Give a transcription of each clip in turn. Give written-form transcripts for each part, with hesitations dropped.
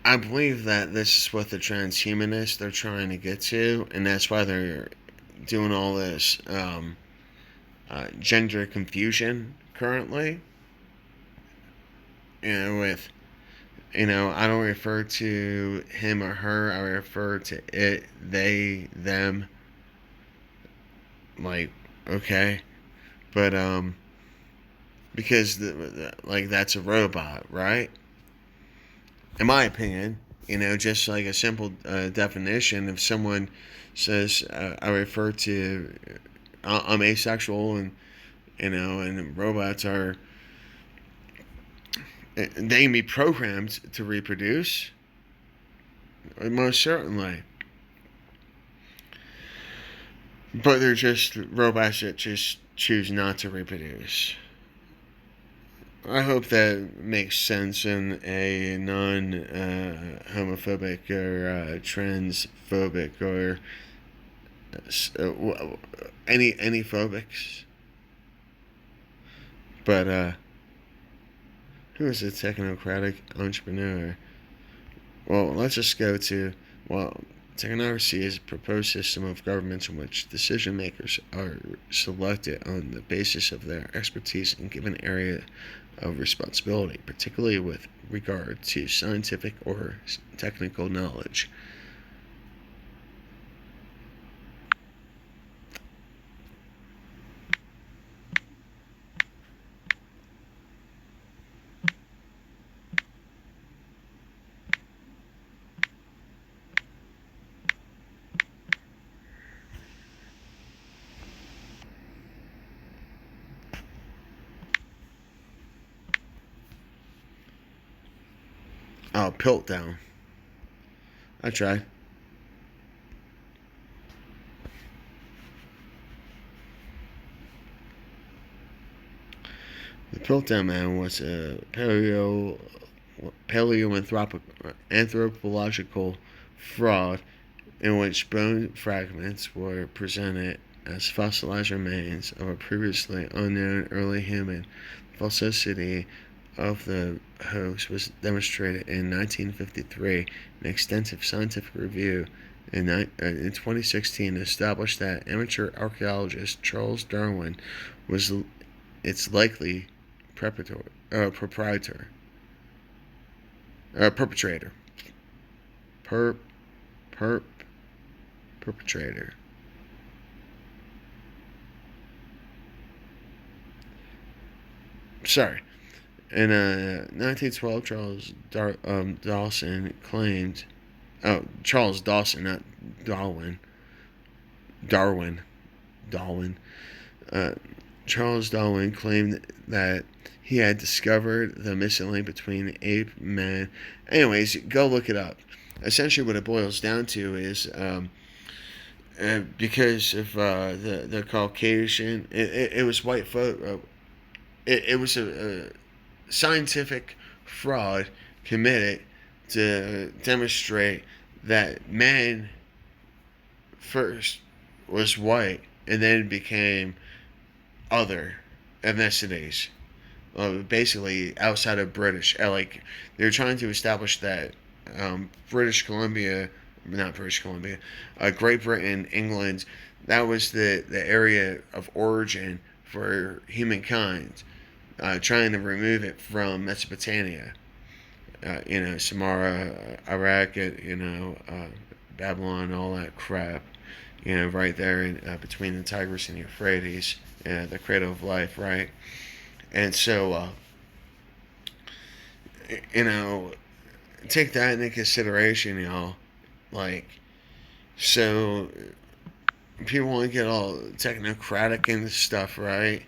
I believe that this is what the transhumanists are trying to get to, and that's why they're doing all this gender confusion currently. With I don't refer to him or her. I refer to it, they, them. Like, okay, but because like that's a robot, right? In my opinion, just like a simple definition. If someone says I refer to I'm asexual, and and robots are they can be programmed to reproduce, most certainly, but they're just robots that just choose not to reproduce. I hope that makes sense in a non homophobic or transphobic or any phobics. But who is a technocratic entrepreneur? Well, let's just go to, well, technocracy is a proposed system of governments in which decision makers are selected on the basis of their expertise in a given area of responsibility, particularly with regard to scientific or technical knowledge. Oh, Piltdown. I tried. The Piltdown Man was a paleoanthropological fraud in which bone fragments were presented as fossilized remains of a previously unknown early human. The falsity of the hoax was demonstrated in 1953. An extensive scientific review in 2016 established that amateur archaeologist Charles Darwin was its likely proprietor, perpetrator, perp, perp, perpetrator. Sorry. In 1912, Dawson claimed. Oh, Charles Dawson, not Darwin. Darwin. Darwin. Uh, Charles Darwin claimed that he had discovered the missing link between ape man. Anyways, go look it up. Essentially, what it boils down to is because of the Caucasian, it was white folk. It was a scientific fraud committed to demonstrate that man first was white and then became other ethnicities. Basically, outside of British, like they're trying to establish that British Columbia, not British Columbia, Great Britain, England, that was the area of origin for humankind. Trying to remove it from Mesopotamia, Samara, Iraq, Babylon, all that crap, right there between the Tigris and the Euphrates, the cradle of life, right? And so, you know, take that into consideration, y'all. Like, so people want to get all technocratic and stuff, right?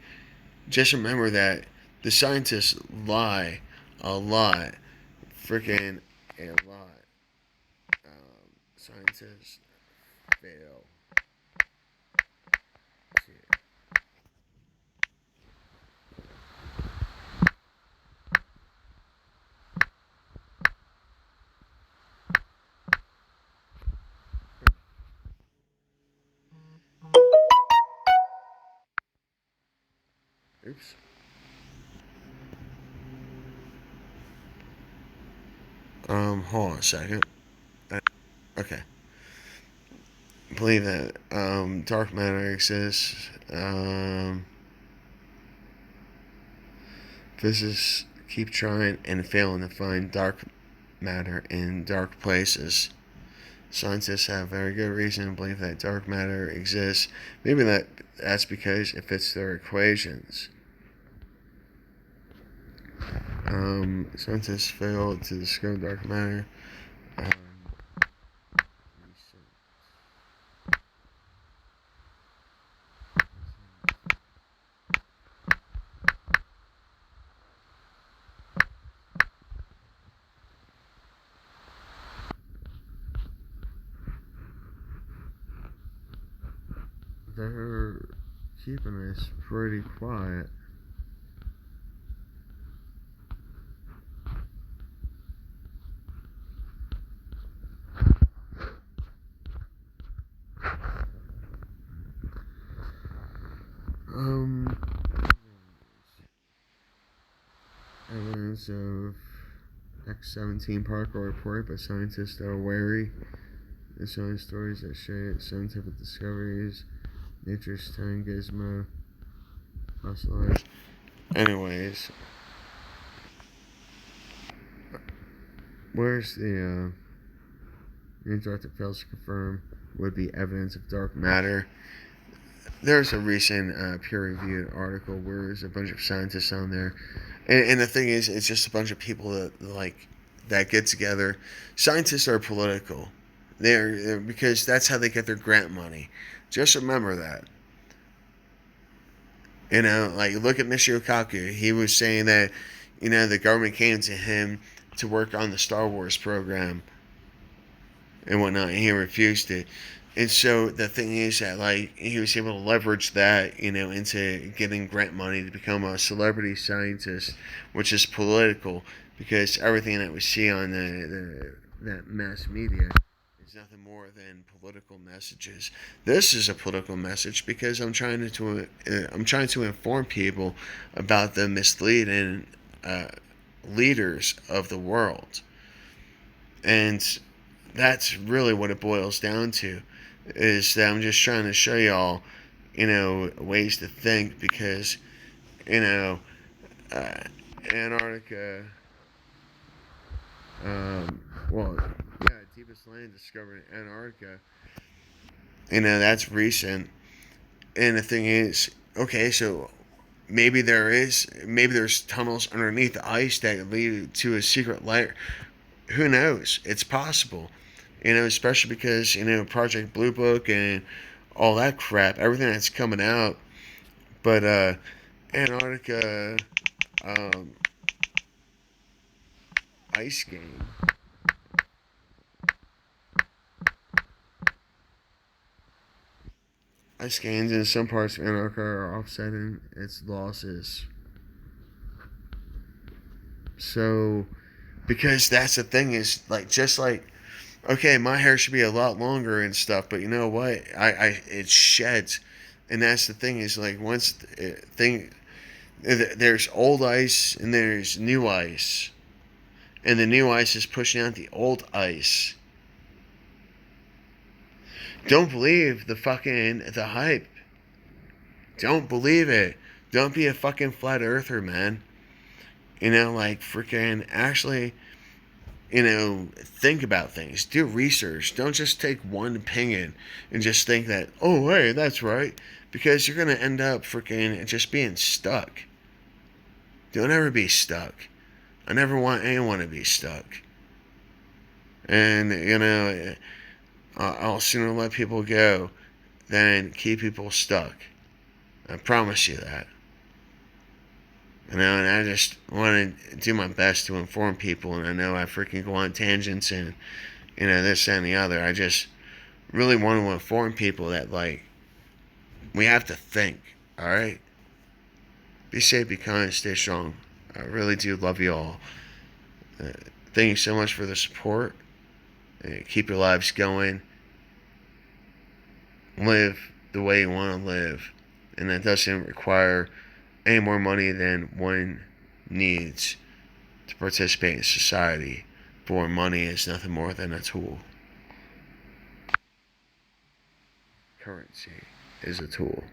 Just remember that the scientists lie a lot, freaking a lot. Scientists fail to. Oops. Hold on a second. Okay. Believe that dark matter exists. Physicists keep trying and failing to find dark matter in dark places. Scientists have very good reason to believe that dark matter exists. Maybe that's because it fits their equations. Scientists failed to discover dark matter. Um, they're keeping us pretty quiet. Um, Evidence of X-17 particle reported, but scientists are wary. There's showing stories that share scientific discoveries, nature's tiny gizmo, fossilized. Anyways, where's the Antarctic fails to confirm would be evidence of dark matter? There's a recent peer-reviewed article where there's a bunch of scientists on there, and the thing is, it's just a bunch of people that get together. Scientists are political. They're because that's how they get their grant money. Just remember that. Like look at Mr. Okaku. He was saying that, the government came to him to work on the Star Wars program and whatnot, and he refused it. And so the thing is that he was able to leverage that, into getting grant money to become a celebrity scientist, which is political because everything that we see on that mass media is nothing more than political messages. This is a political message because I'm trying to inform people about the misleading leaders of the world, and that's really what it boils down to. Is that I'm just trying to show y'all, ways to think because, uh, Antarctica. Well, yeah, deepest land discovered in Antarctica. That's recent. And the thing is, okay, so maybe there's tunnels underneath the ice that lead to a secret layer. Who knows? It's possible. Especially because, Project Blue Book and all that crap, everything that's coming out. But Antarctica um, ice game. Ice games in some parts of Antarctica are offsetting its losses. So, because that's the thing is just like, okay, my hair should be a lot longer and stuff, but you know what? It sheds, and that's the thing is once there's old ice and there's new ice, and the new ice is pushing out the old ice. Don't believe the hype. Don't believe it. Don't be a fucking flat earther, man. Freaking actually, think about things. Do research. Don't just take one opinion and just think that, oh, hey, that's right. Because you're going to end up freaking just being stuck. Don't ever be stuck. I never want anyone to be stuck. And, I'll sooner let people go than keep people stuck. I promise you that. And I just want to do my best to inform people, and I know I freaking go on tangents and, this and the other. I just really want to inform people that, we have to think, alright? Be safe, be kind, stay strong. I really do love you all. Thank you so much for the support. Keep your lives going. Live the way you want to live. And that doesn't require any more money than one needs to participate in society. For money is nothing more than a tool. Currency is a tool.